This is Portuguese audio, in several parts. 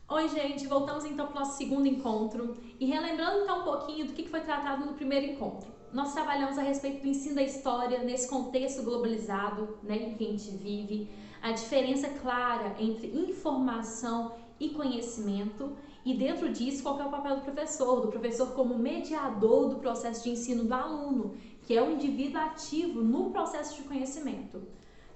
Oi, gente, voltamos então para o nosso segundo encontro e relembrando então um pouquinho do que foi tratado no primeiro encontro. Nós trabalhamos a respeito do ensino da história nesse contexto globalizado, né, em que a gente vive, a diferença clara entre informação e conhecimento e dentro disso qual é o papel do professor como mediador do processo de ensino do aluno, que é o indivíduo ativo no processo de conhecimento.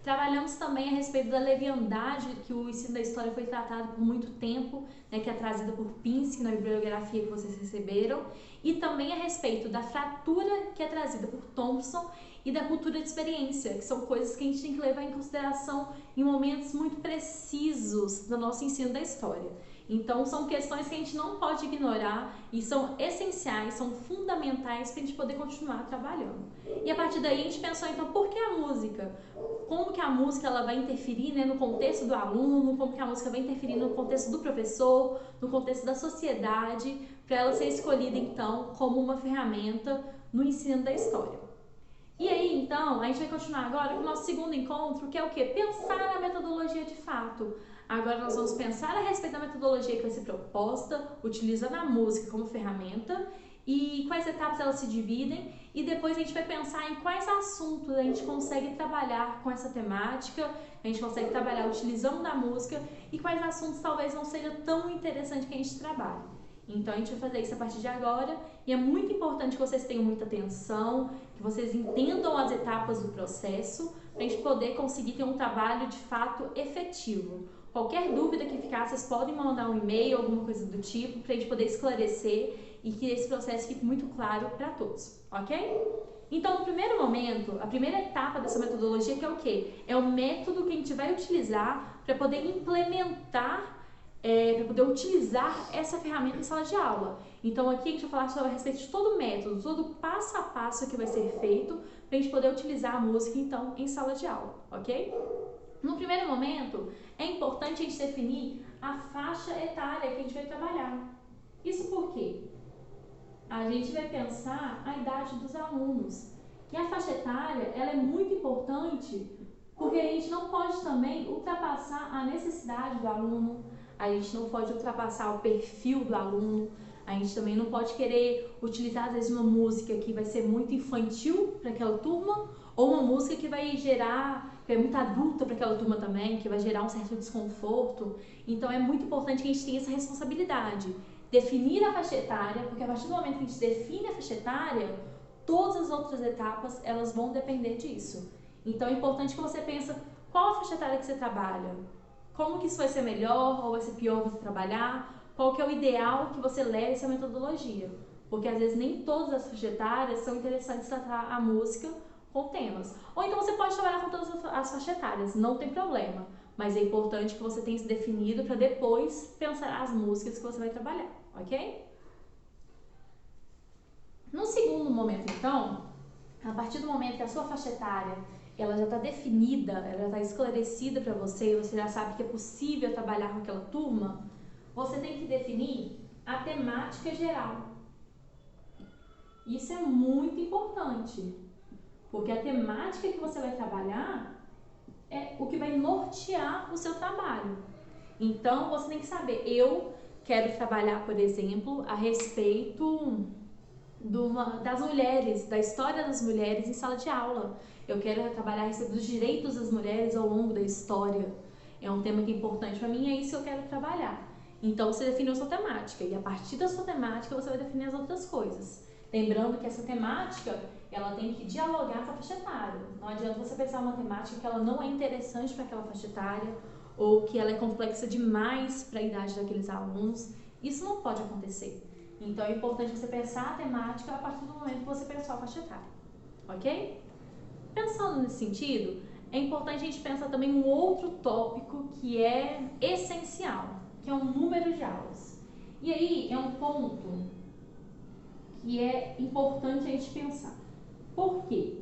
Trabalhamos também a respeito da leviandade que o ensino da história foi tratado por muito tempo, né, que é trazida por Pinsky na bibliografia que vocês receberam, e também a respeito da fratura que é trazida por Thompson e da cultura de experiência, que são coisas que a gente tem que levar em consideração em momentos muito precisos do nosso ensino da história. Então, são questões que a gente não pode ignorar e são essenciais, são fundamentais para a gente poder continuar trabalhando. E a partir daí a gente pensou, então, por que a música? Como que a música ela vai interferir, né, no contexto do aluno, como que a música vai interferir no contexto do professor, no contexto da sociedade, para ela ser escolhida, então, como uma ferramenta no ensino da história. E aí, então, a gente vai continuar agora com o nosso segundo encontro, que é o quê? Pensar na metodologia de fato. Agora nós vamos pensar a respeito da metodologia que vai ser proposta, utilizando a música como ferramenta e quais etapas elas se dividem, e depois a gente vai pensar em quais assuntos a gente consegue trabalhar com essa temática, a gente consegue trabalhar utilizando a música e quais assuntos talvez não seja tão interessante que a gente trabalhe. Então a gente vai fazer isso a partir de agora e é muito importante que vocês tenham muita atenção, que vocês entendam as etapas do processo para a gente poder conseguir ter um trabalho de fato efetivo. Qualquer dúvida que ficar, vocês podem mandar um e-mail, alguma coisa do tipo, para a gente poder esclarecer e que esse processo fique muito claro para todos, ok? Então, no primeiro momento, a primeira etapa dessa metodologia que é o quê? É o método que a gente vai utilizar para poder implementar para poder utilizar essa ferramenta em sala de aula. Então aqui a gente vai falar sobre a respeito de todo o método, todo o passo a passo que vai ser feito para a gente poder utilizar a música então em sala de aula, ok? No primeiro momento, é importante a gente definir a faixa etária que a gente vai trabalhar. Isso por quê? A gente vai pensar a idade dos alunos. E a faixa etária ela é muito importante porque a gente não pode também ultrapassar a necessidade do aluno, a gente não pode ultrapassar o perfil do aluno, a gente também não pode querer utilizar às vezes uma música que vai ser muito infantil para aquela turma, ou uma música que vai gerar, que é muito adulta para aquela turma também, que vai gerar um certo desconforto. Então é muito importante que a gente tenha essa responsabilidade. Definir a faixa etária, porque a partir do momento que a gente define a faixa etária, todas as outras etapas elas vão depender disso. Então é importante que você pense qual a faixa etária que você trabalha, como que isso vai ser melhor ou vai ser pior você trabalhar, qual que é o ideal que você leve essa metodologia. Porque às vezes nem todas as faixas etárias são interessantes tratar a música com temas. Ou então você pode trabalhar com todas as faixas etárias, não tem problema. Mas é importante que você tenha isso definido para depois pensar as músicas que você vai trabalhar, ok? No segundo momento, então, a partir do momento que a sua faixa etária ela já está definida, ela já está esclarecida para você, você já sabe que é possível trabalhar com aquela turma, você tem que definir a temática geral. Isso é muito importante, porque a temática que você vai trabalhar é o que vai nortear o seu trabalho. Então, você tem que saber, eu quero trabalhar, por exemplo, a respeito das mulheres, da história das mulheres em sala de aula. Eu quero trabalhar a respeito dos direitos das mulheres ao longo da história. É um tema que é importante para mim, é isso que eu quero trabalhar. Então você define a sua temática e a partir da sua temática você vai definir as outras coisas. Lembrando que essa temática ela tem que dialogar com a faixa etária. Não adianta você pensar uma temática que ela não é interessante para aquela faixa etária ou que ela é complexa demais para a idade daqueles alunos. Isso não pode acontecer. Então é importante você pensar a temática a partir do momento que você pensar a faixa etária, ok? Pensando nesse sentido, é importante a gente pensar também um outro tópico que é essencial, que é o número de aulas. E aí é um ponto que é importante a gente pensar. Por quê?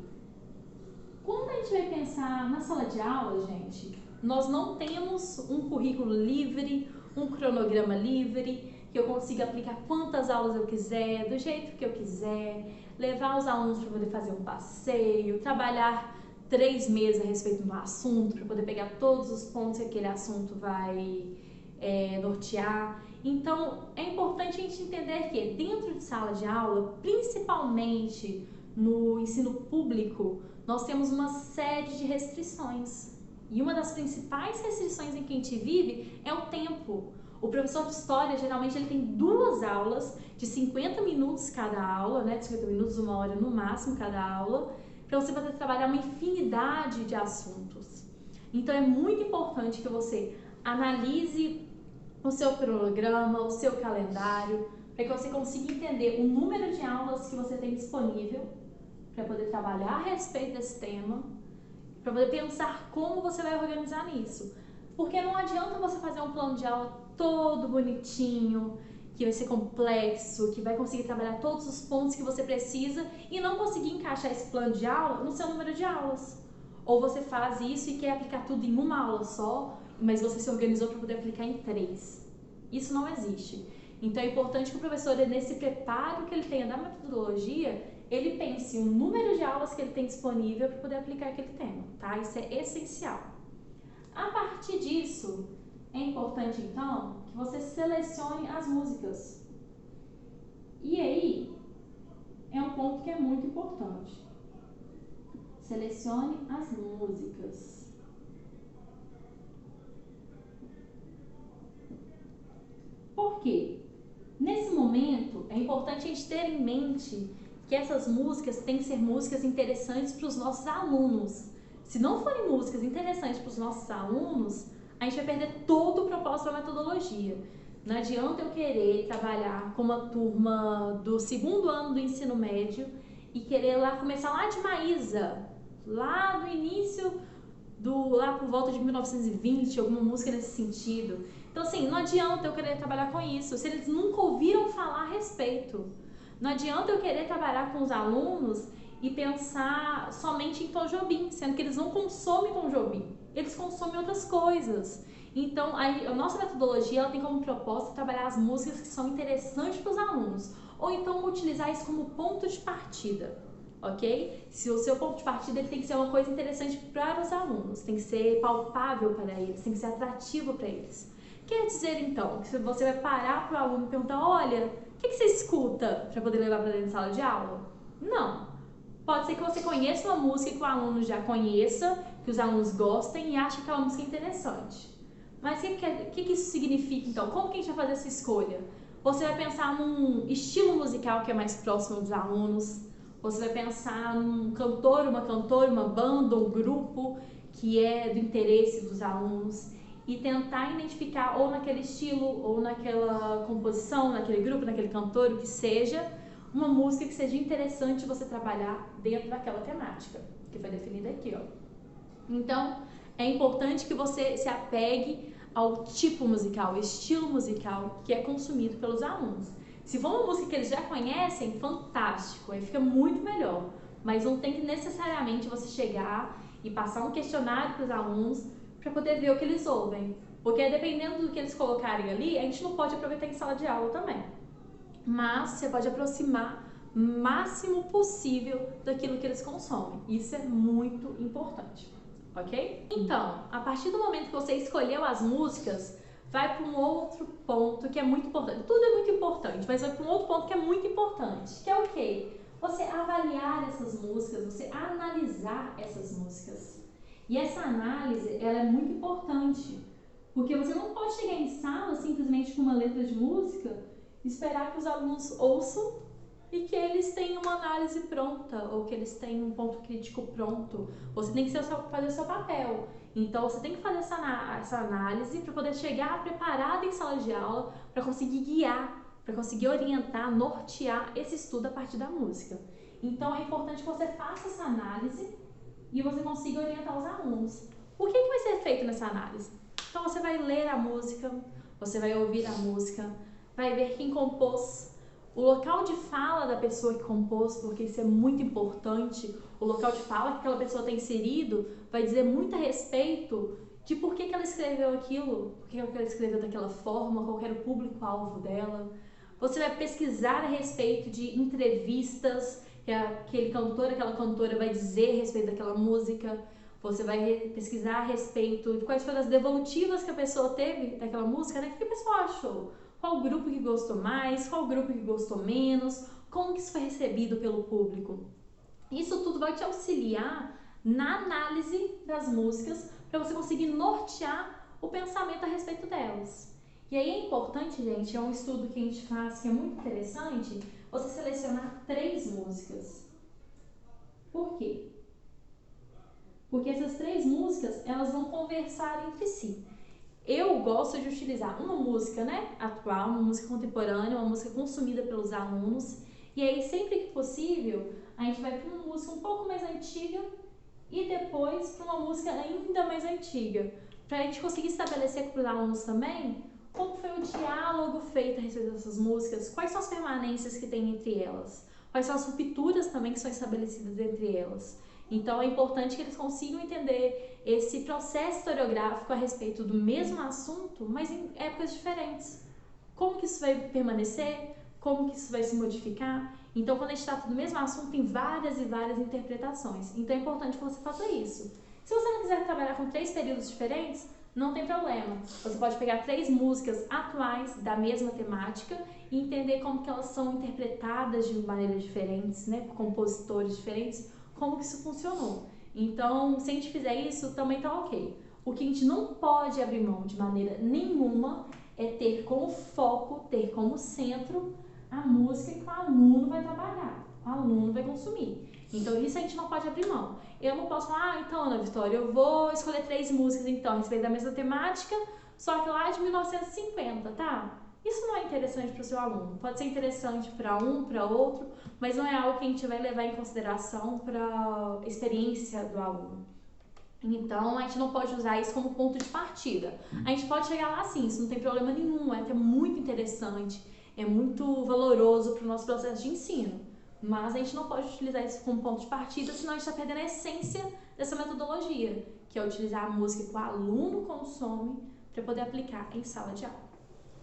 Quando a gente vai pensar na sala de aula, gente, nós não temos um currículo livre, um cronograma livre, que eu consiga aplicar quantas aulas eu quiser, do jeito que eu quiser, levar os alunos para poder fazer um passeio, trabalhar 3 meses a respeito de um assunto, para poder pegar todos os pontos que aquele assunto vai nortear. Então, é importante a gente entender que dentro de sala de aula, principalmente no ensino público, nós temos uma série de restrições. E uma das principais restrições em que a gente vive é o tempo. O professor de história, geralmente, ele tem 2 aulas de 50 minutos cada aula, né? 50 minutos, 1 hora no máximo cada aula, para você poder trabalhar uma infinidade de assuntos. Então, é muito importante que você analise o seu cronograma, o seu calendário, para que você consiga entender o número de aulas que você tem disponível para poder trabalhar a respeito desse tema, para poder pensar como você vai organizar nisso. Porque não adianta você fazer um plano de aula todo bonitinho, que vai ser complexo, que vai conseguir trabalhar todos os pontos que você precisa e não conseguir encaixar esse plano de aula no seu número de aulas. Ou você faz isso e quer aplicar tudo em uma aula só, mas você se organizou para poder aplicar em 3. Isso não existe. Então é importante que o professor, nesse preparo que ele tenha da metodologia, ele pense o número de aulas que ele tem disponível para poder aplicar aquele tema, tá? Isso é essencial. A partir disso, é importante então que você selecione as músicas. E aí, é um ponto que é muito importante. Selecione as músicas. Por quê? Nesse momento, é importante a gente ter em mente que essas músicas têm que ser músicas interessantes para os nossos alunos. Se não forem músicas interessantes para os nossos alunos, a gente vai perder todo o propósito da metodologia. Não adianta eu querer trabalhar com uma turma do 2º ano do ensino médio e querer começar lá de Maísa, lá do início, lá por volta de 1920, alguma música nesse sentido. Então, assim, não adianta eu querer trabalhar com isso, se eles nunca ouviram falar a respeito. Não adianta eu querer trabalhar com os alunos e pensar somente em Tom Jobim, sendo que eles não consomem Tom Jobim, eles consomem outras coisas. Então, a nossa metodologia ela tem como proposta trabalhar as músicas que são interessantes para os alunos, ou então utilizar isso como ponto de partida, ok? Se o seu ponto de partida ele tem que ser uma coisa interessante para os alunos, tem que ser palpável para eles, tem que ser atrativo para eles. Quer dizer, então, que você vai parar para o aluno e perguntar, olha, o que você escuta para poder levar para dentro da sala de aula? Não. Pode ser que você conheça uma música que o aluno já conheça, que os alunos gostem e achem aquela música interessante. Mas o que isso significa, então? Como que a gente vai fazer essa escolha? Você vai pensar num estilo musical que é mais próximo dos alunos, você vai pensar num cantor, uma cantora, uma banda, um grupo que é do interesse dos alunos e tentar identificar ou naquele estilo, ou naquela composição, naquele grupo, naquele cantor, o que seja, uma música que seja interessante você trabalhar dentro daquela temática, que foi definida aqui, ó. Então, é importante que você se apegue ao tipo musical, ao estilo musical que é consumido pelos alunos. Se for uma música que eles já conhecem, fantástico, aí fica muito melhor. Mas não tem que necessariamente você chegar e passar um questionário para os alunos para poder ver o que eles ouvem. Porque dependendo do que eles colocarem ali, a gente não pode aproveitar em sala de aula também. Mas você pode aproximar o máximo possível daquilo que eles consomem. Isso é muito importante, ok? Então, a partir do momento que você escolheu as músicas, vai para um outro ponto que é muito importante. Tudo é muito importante, mas vai para um outro ponto que é muito importante, que é o quê? Você avaliar essas músicas, você analisar essas músicas. E essa análise, ela é muito importante, porque você não pode chegar em sala simplesmente com uma letra de música e esperar que os alunos ouçam e que eles tenham uma análise pronta ou que eles tenham um ponto crítico pronto. Você tem que fazer o seu papel. Então, você tem que fazer essa análise para poder chegar preparado em sala de aula para conseguir guiar, para conseguir orientar, nortear esse estudo a partir da música. Então, é importante que você faça essa análise e você consiga orientar os alunos. O que vai ser feito nessa análise? Então, você vai ler a música, você vai ouvir a música, vai ver quem compôs, o local de fala da pessoa que compôs, porque isso é muito importante. O local de fala que aquela pessoa tem inserido vai dizer muito a respeito de por que ela escreveu aquilo, por que ela escreveu daquela forma, qual era o público-alvo dela. Você vai pesquisar a respeito de entrevistas que aquele cantor, aquela cantora vai dizer a respeito daquela música. você vai pesquisar a respeito de quais foram as devolutivas que a pessoa teve daquela música, né? O que a pessoa achou? Qual grupo que gostou mais, qual grupo que gostou menos, como que isso foi recebido pelo público. Isso tudo vai te auxiliar na análise das músicas para você conseguir nortear o pensamento a respeito delas. E aí é importante, gente, é um estudo que a gente faz que é muito interessante, você selecionar 3 músicas. Por quê? Porque essas 3 músicas, elas vão conversar entre si. Eu gosto de utilizar uma música, né, atual, uma música contemporânea, uma música consumida pelos alunos, e aí sempre que possível, a gente vai para uma música um pouco mais antiga e depois para uma música ainda mais antiga, para a gente conseguir estabelecer para os alunos também como foi o diálogo feito a respeito dessas músicas, quais são as permanências que tem entre elas, quais são as rupturas também que são estabelecidas entre elas. Então é importante que eles consigam entender esse processo historiográfico a respeito do mesmo assunto, mas em épocas diferentes. Como que isso vai permanecer? Como que isso vai se modificar? Então, quando a gente trata do mesmo assunto, tem várias e várias interpretações. Então é importante que você faça isso. Se você não quiser trabalhar com 3 períodos diferentes, não tem problema. Você pode pegar 3 músicas atuais da mesma temática e entender como que elas são interpretadas de maneiras diferentes, né, por compositores diferentes, como que isso funcionou. Então, se a gente fizer isso, também tá ok. O que a gente não pode abrir mão de maneira nenhuma é ter como foco, ter como centro a música que o aluno vai trabalhar, o aluno vai consumir. Então, isso a gente não pode abrir mão. Eu não posso falar, então, Ana Vitória, eu vou escolher 3 músicas, então, a respeito da mesma temática, só que lá de 1950, tá? Isso não é interessante para o seu aluno. Pode ser interessante para um, para outro, mas não é algo que a gente vai levar em consideração para a experiência do aluno. Então, a gente não pode usar isso como ponto de partida. A gente pode chegar lá sim, isso não tem problema nenhum, é até muito interessante, é muito valoroso para o nosso processo de ensino. Mas a gente não pode utilizar isso como ponto de partida, senão a gente está perdendo a essência dessa metodologia, que é utilizar a música que o aluno consome para poder aplicar em sala de aula.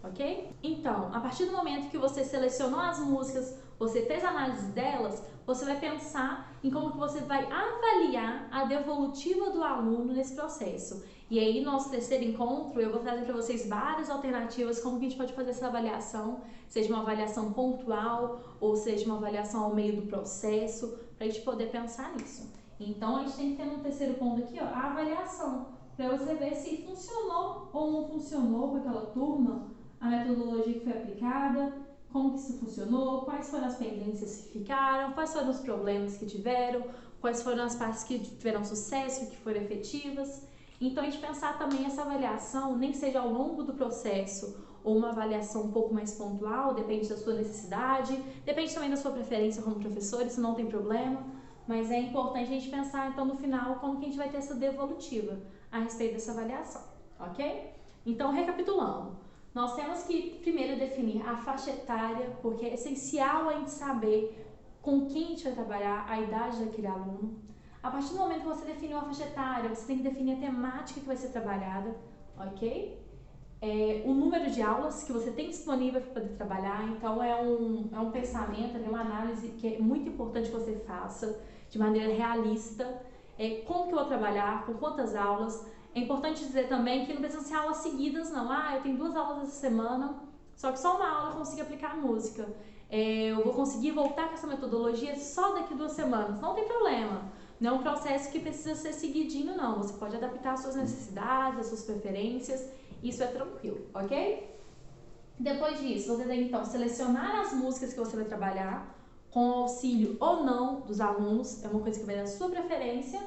Ok? Então, a partir do momento que você selecionou as músicas, você fez a análise delas, você vai pensar em como que você vai avaliar a devolutiva do aluno nesse processo. E aí, no nosso terceiro encontro, eu vou trazer para vocês várias alternativas como que a gente pode fazer essa avaliação, seja uma avaliação pontual ou seja uma avaliação ao meio do processo, para a gente poder pensar nisso. Então, a gente tem que ter no terceiro ponto aqui, ó, a avaliação, para você ver se funcionou ou não funcionou com aquela turma, a metodologia que foi aplicada, como que isso funcionou, quais foram as pendências que ficaram, quais foram os problemas que tiveram, quais foram as partes que tiveram sucesso, que foram efetivas. Então, a gente pensar também essa avaliação, nem que seja ao longo do processo, ou uma avaliação um pouco mais pontual, depende da sua necessidade, depende também da sua preferência como professor, isso não tem problema, mas é importante a gente pensar, então, no final, como que a gente vai ter essa devolutiva a respeito dessa avaliação, ok? Então, recapitulando. Nós temos que primeiro definir a faixa etária, porque é essencial a gente saber com quem a gente vai trabalhar, a idade daquele aluno. A partir do momento que você definiu a faixa etária, você tem que definir a temática que vai ser trabalhada, ok? O número de aulas que você tem disponível para poder trabalhar, então é um pensamento, é uma análise que é muito importante que você faça de maneira realista, como que eu vou trabalhar, com quantas aulas. É importante dizer também que não precisam ser aulas seguidas, não. Eu tenho 2 aulas essa semana, só que só uma aula eu consigo aplicar a música. Eu vou conseguir voltar com essa metodologia só daqui 2 semanas. Não tem problema. Não é um processo que precisa ser seguidinho, não. Você pode adaptar às suas necessidades, às suas preferências. Isso é tranquilo, ok? Depois disso, você tem então selecionar as músicas que você vai trabalhar, com auxílio ou não dos alunos. É uma coisa que vai da sua preferência.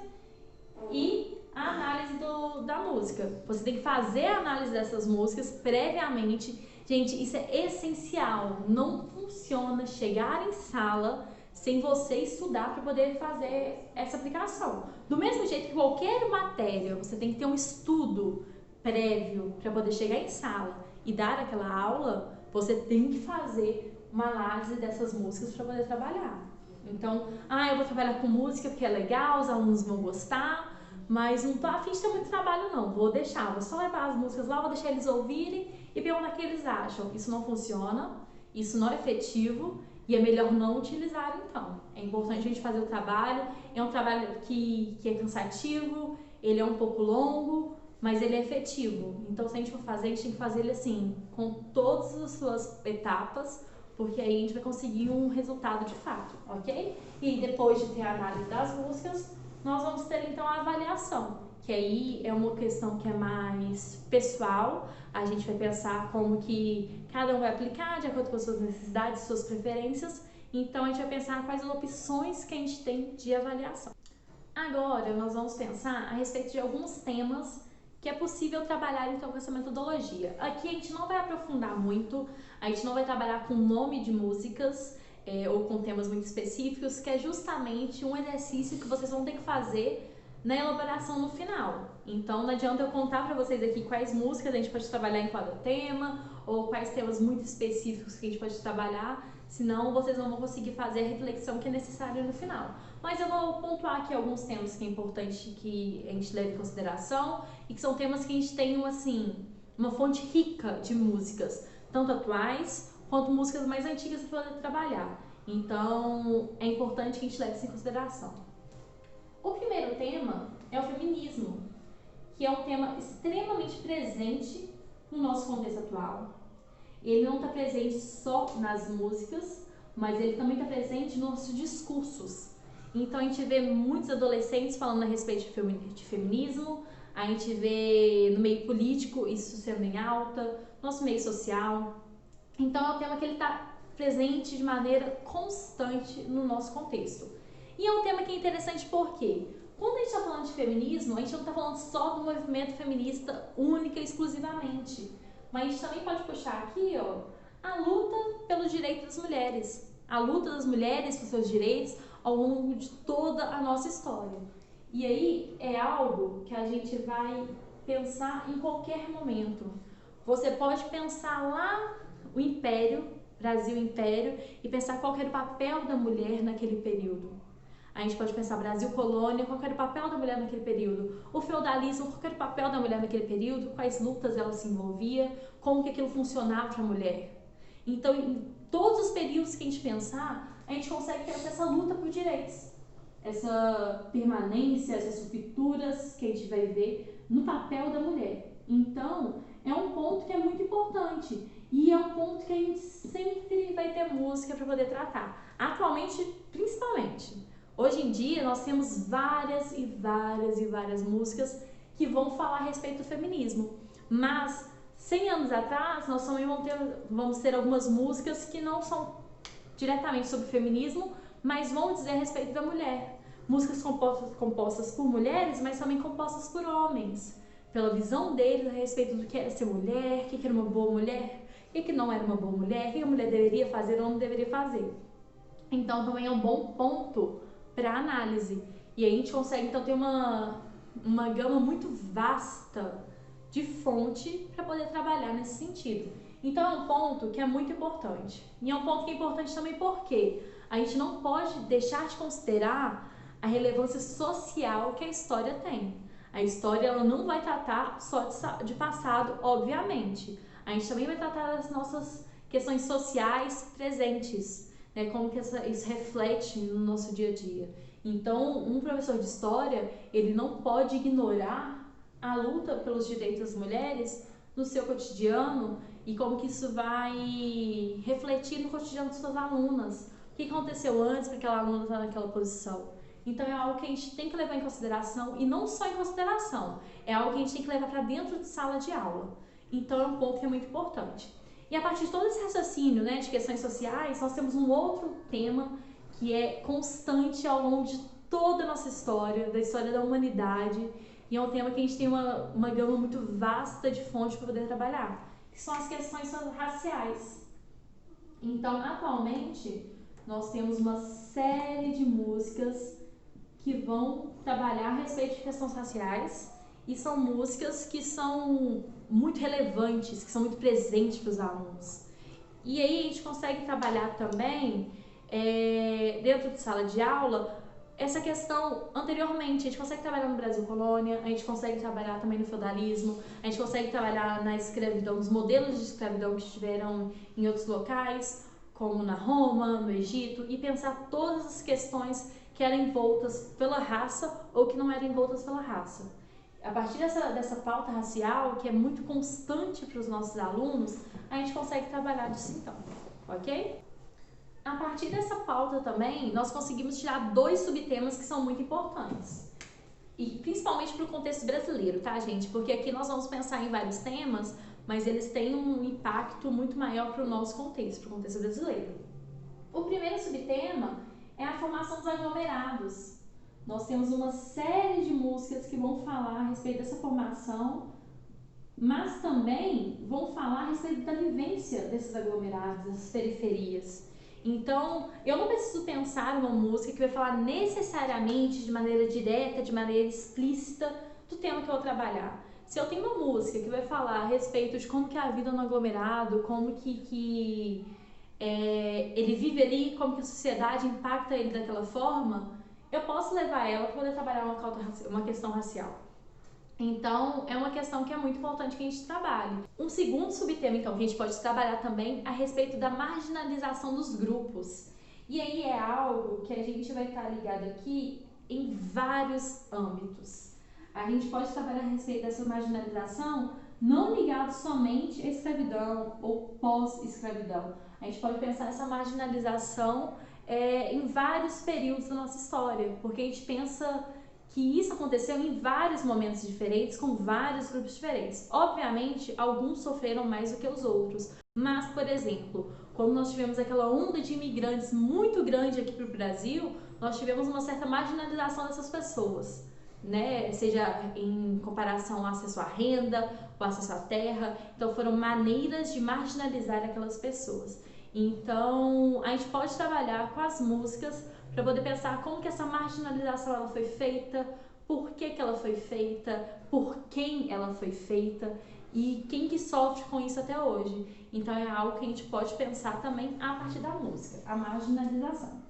E a análise da música. Você tem que fazer a análise dessas músicas previamente. Gente, isso é essencial. Não funciona chegar em sala sem você estudar para poder fazer essa aplicação. Do mesmo jeito que qualquer matéria, você tem que ter um estudo prévio para poder chegar em sala e dar aquela aula, você tem que fazer uma análise dessas músicas para poder trabalhar. Então, eu vou trabalhar com música porque é legal, os alunos vão gostar, mas não tô a fim de ter muito trabalho não, vou só levar as músicas lá, vou deixar eles ouvirem e perguntar o que eles acham. Isso não funciona, isso não é efetivo e é melhor não utilizar então. É importante a gente fazer o trabalho, é um trabalho que é cansativo, ele é um pouco longo, mas ele é efetivo. Então, se a gente for fazer, a gente tem que fazer ele assim, com todas as suas etapas, porque aí a gente vai conseguir um resultado de fato, ok? E depois de ter a análise das músicas, nós vamos ter então a avaliação, que aí é uma questão que é mais pessoal. A gente vai pensar como que cada um vai aplicar de acordo com as suas necessidades, suas preferências. Então, a gente vai pensar quais as opções que a gente tem de avaliação. Agora, nós vamos pensar a respeito de alguns temas que é possível trabalhar então com essa metodologia. Aqui a gente não vai aprofundar muito, a gente não vai trabalhar com nome de músicas ou com temas muito específicos, que é justamente um exercício que vocês vão ter que fazer na elaboração no final. Então não adianta eu contar para vocês aqui quais músicas a gente pode trabalhar em cada tema, ou quais temas muito específicos que a gente pode trabalhar, senão vocês não vão conseguir fazer a reflexão que é necessária no final. Mas eu vou pontuar aqui alguns temas que é importante que a gente leve em consideração e que são temas que a gente tem assim, uma fonte rica de músicas, tanto atuais quanto músicas mais antigas para poder trabalhar. Então é importante que a gente leve isso em consideração. O primeiro tema é o feminismo, que é um tema extremamente presente no nosso contexto atual. Ele não está presente só nas músicas, mas ele também está presente nos nossos discursos. Então a gente vê muitos adolescentes falando a respeito de feminismo, a gente vê no meio político isso sendo em alta, no nosso meio social. Então é um tema que ele está presente de maneira constante no nosso contexto. E é um tema que é interessante porque quando a gente está falando de feminismo, a gente não está falando só do movimento feminista única e exclusivamente. Mas a gente também pode puxar aqui, ó, a luta pelos direitos das mulheres. A luta das mulheres por seus direitos ao longo de toda a nossa história. E aí é algo que a gente vai pensar em qualquer momento. Você pode pensar lá o Império, Brasil Império, e pensar qual era o papel da mulher naquele período. A gente pode pensar Brasil Colônia, qual era o papel da mulher naquele período. O feudalismo, qual era o papel da mulher naquele período, quais lutas ela se envolvia, como que aquilo funcionava para a mulher. Então, em todos os períodos que a gente pensar, a gente consegue pensar essa luta por direitos. Essa permanência, essas rupturas que a gente vai ver no papel da mulher. Então, é um ponto que é muito importante. E é um ponto que a gente sempre vai ter música para poder tratar. Atualmente, principalmente. Hoje em dia, nós temos várias músicas que vão falar a respeito do feminismo. Mas, 100 anos atrás, nós também vamos ter algumas músicas que não são diretamente sobre feminismo, mas vão dizer a respeito da mulher. Músicas compostas por mulheres, mas também compostas por homens. Pela visão deles a respeito do que era ser mulher, o que era uma boa mulher, o que não era uma boa mulher, o que a mulher deveria fazer ou não deveria fazer. Então, também é um bom ponto para análise. E aí a gente consegue então ter uma gama muito vasta de fonte para poder trabalhar nesse sentido. Então é um ponto que é muito importante. E é um ponto que é importante também porque a gente não pode deixar de considerar a relevância social que a história tem. A história ela não vai tratar só de passado, obviamente. A gente também vai tratar das nossas questões sociais presentes. Como que isso reflete no nosso dia a dia. Então, um professor de história, ele não pode ignorar a luta pelos direitos das mulheres no seu cotidiano e como que isso vai refletir no cotidiano de suas alunas. O que aconteceu antes para aquela aluna estar naquela posição. Então, é algo que a gente tem que levar em consideração e não só em consideração, é algo que a gente tem que levar para dentro de sala de aula. Então, é um ponto que é muito importante. E a partir de todo esse raciocínio, de questões sociais, nós temos um outro tema que é constante ao longo de toda a nossa história, da história da humanidade, e é um tema que a gente tem uma gama muito vasta de fontes para poder trabalhar, que são as questões raciais. Então, atualmente, nós temos uma série de músicas que vão trabalhar a respeito de questões raciais, e são músicas que são muito relevantes, que são muito presentes para os alunos. E aí a gente consegue trabalhar também, dentro de sala de aula, essa questão anteriormente. A gente consegue trabalhar no Brasil Colônia, a gente consegue trabalhar também no feudalismo, a gente consegue trabalhar na escravidão, nos modelos de escravidão que estiveram em outros locais, como na Roma, no Egito, e pensar todas as questões que eram envoltas pela raça ou que não eram envoltas pela raça. A partir dessa pauta racial, que é muito constante para os nossos alunos, a gente consegue trabalhar disso então, ok? A partir dessa pauta também, nós conseguimos tirar 2 subtemas que são muito importantes. E principalmente para o contexto brasileiro, tá, gente? Porque aqui nós vamos pensar em vários temas, mas eles têm um impacto muito maior para o nosso contexto, para o contexto brasileiro. O primeiro subtema é a formação dos aglomerados. Nós temos uma série de músicas que vão falar a respeito dessa formação, mas também vão falar a respeito da vivência desses aglomerados, dessas periferias. Então, eu não preciso pensar uma música que vai falar necessariamente de maneira direta, de maneira explícita do tema que eu vou trabalhar. Se eu tenho uma música que vai falar a respeito de como que é a vida no aglomerado, como que ele vive ali, como que a sociedade impacta ele daquela forma, eu posso levar ela para poder trabalhar uma questão racial. Então, é uma questão que é muito importante que a gente trabalhe. Um segundo subtema, então, que a gente pode trabalhar também a respeito da marginalização dos grupos. E aí é algo que a gente vai estar ligado aqui em vários âmbitos. A gente pode trabalhar a respeito dessa marginalização não ligado somente à escravidão ou pós-escravidão. A gente pode pensar essa marginalização em vários períodos da nossa história, porque a gente pensa que isso aconteceu em vários momentos diferentes, com vários grupos diferentes. Obviamente, alguns sofreram mais do que os outros, mas, por exemplo, quando nós tivemos aquela onda de imigrantes muito grande aqui para o Brasil, nós tivemos uma certa marginalização dessas pessoas, né? Seja em comparação ao acesso à renda, o acesso à terra. Então, foram maneiras de marginalizar aquelas pessoas. Então, a gente pode trabalhar com as músicas para poder pensar como que essa marginalização ela foi feita, por que ela foi feita, por quem ela foi feita e quem que sofre com isso até hoje. Então é algo que a gente pode pensar também a partir da música, a marginalização.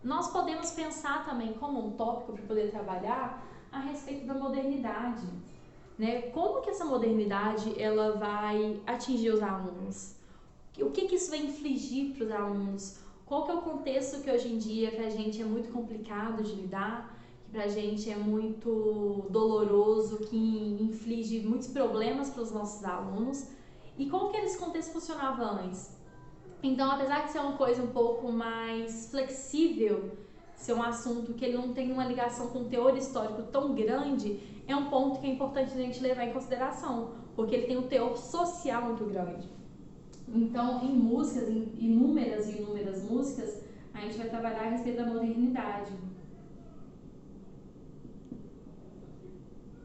Nós podemos pensar também como um tópico para poder trabalhar a respeito da modernidade, né? Como que essa modernidade ela vai atingir os alunos? O que isso vai infligir para os alunos? Qual que é o contexto que hoje em dia para a gente é muito complicado de lidar, que para a gente é muito doloroso, que inflige muitos problemas para os nossos alunos? E como que esse contexto funcionava antes? Então, apesar de ser uma coisa um pouco mais flexível, ser um assunto que ele não tem uma ligação com um teor histórico tão grande, é um ponto que é importante a gente levar em consideração, porque ele tem um teor social muito grande. Então, em músicas, em inúmeras e inúmeras músicas, a gente vai trabalhar a respeito da modernidade.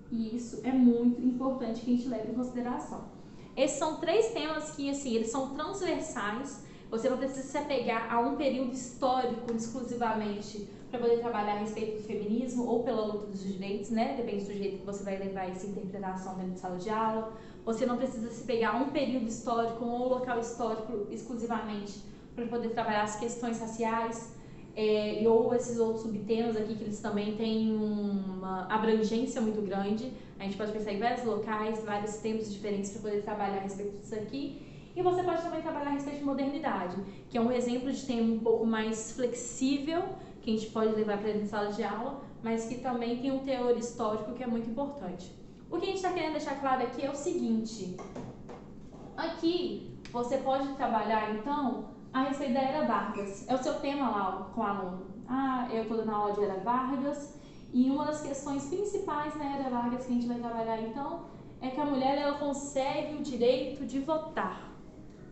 E isso é muito importante que a gente leve em consideração. Esses são 3 temas que, assim, eles são transversais. Você não precisa se apegar a um período histórico exclusivamente para poder trabalhar a respeito do feminismo ou pela luta dos direitos, né? Depende do jeito que você vai levar essa interpretação dentro de sala de aula. Você não precisa se pegar a um período histórico ou um local histórico exclusivamente para poder trabalhar as questões raciais. Ou esses outros subtemas aqui que eles também têm uma abrangência muito grande. A gente pode pensar em vários locais, vários tempos diferentes para poder trabalhar a respeito disso aqui. E você pode também trabalhar a respeito de modernidade, que é um exemplo de tema um pouco mais flexível, que a gente pode levar para dentro de sala de aula, mas que também tem um teor histórico que é muito importante. O que a gente está querendo deixar claro aqui é o seguinte: aqui você pode trabalhar então a respeito da Era Vargas. É o seu tema lá com o aluno. Eu estou dando aula de Era Vargas e uma das questões principais na Era Vargas que a gente vai trabalhar então é que a mulher ela consegue o direito de votar.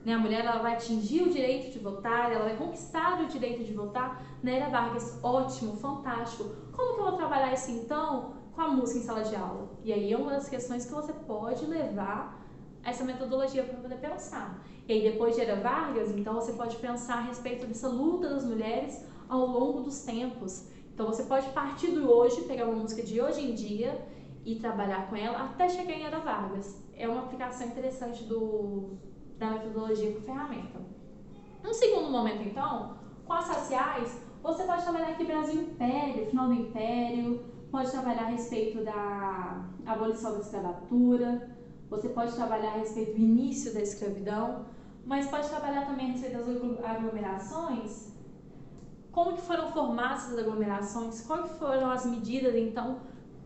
Né? A mulher ela vai atingir o direito de votar, ela vai conquistar o direito de votar na Era Vargas. Ótimo, fantástico. Como que eu vou trabalhar isso então com a música em sala de aula? E aí é uma das questões que você pode levar essa metodologia para poder pensar. E aí depois de Era Vargas, então você pode pensar a respeito dessa luta das mulheres ao longo dos tempos. Então você pode partir do hoje, pegar uma música de hoje em dia e trabalhar com ela até chegar em Era Vargas. É uma aplicação interessante da metodologia com ferramenta. No segundo momento, então, com as raciais, você pode trabalhar aqui Brasil Império, final do Império, pode trabalhar a respeito da abolição da escravatura, você pode trabalhar a respeito do início da escravidão, mas pode trabalhar também a respeito das aglomerações como que foram formadas essas aglomerações, quais foram as medidas, então,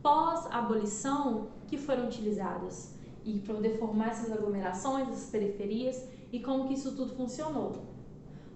pós-abolição que foram utilizadas e para poder formar essas aglomerações, essas periferias e como que isso tudo funcionou.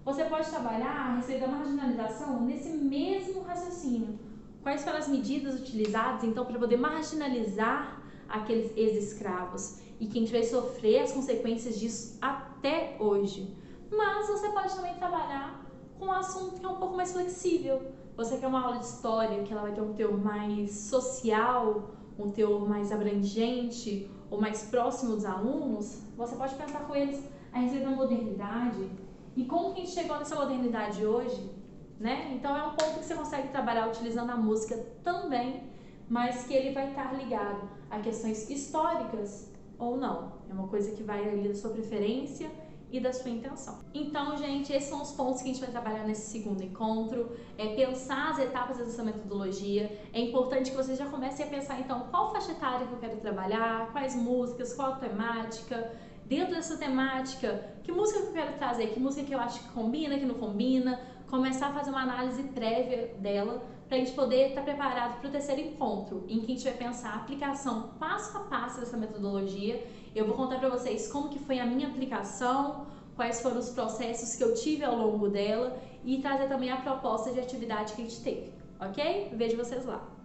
Você pode trabalhar a respeito da marginalização nesse mesmo raciocínio. Quais foram as medidas utilizadas, então, para poder marginalizar aqueles ex-escravos e quem vai sofrer as consequências disso até hoje. Mas você pode também trabalhar com um assunto que é um pouco mais flexível. Você quer uma aula de história, que ela vai ter um teor mais social, um teor mais abrangente ou mais próximo dos alunos, você pode pensar com eles a respeito da modernidade e como que a gente chegou nessa modernidade hoje, né? Então é um ponto que você consegue trabalhar utilizando a música também, mas que ele vai estar ligado a questões históricas ou não. É uma coisa que vai ali da sua preferência e da sua intenção. Então, gente, esses são os pontos que a gente vai trabalhar nesse segundo encontro, pensar as etapas dessa metodologia. É importante que vocês já comecem a pensar, então, qual faixa etária que eu quero trabalhar, quais músicas, qual temática, dentro dessa temática, que música que eu quero trazer, que música que eu acho que combina, que não combina, começar a fazer uma análise prévia dela, para a gente poder estar preparado para o terceiro encontro, em que a gente vai pensar a aplicação passo a passo dessa metodologia. Eu vou contar para vocês como que foi a minha aplicação, quais foram os processos que eu tive ao longo dela e trazer também a proposta de atividade que a gente teve, ok? Vejo vocês lá!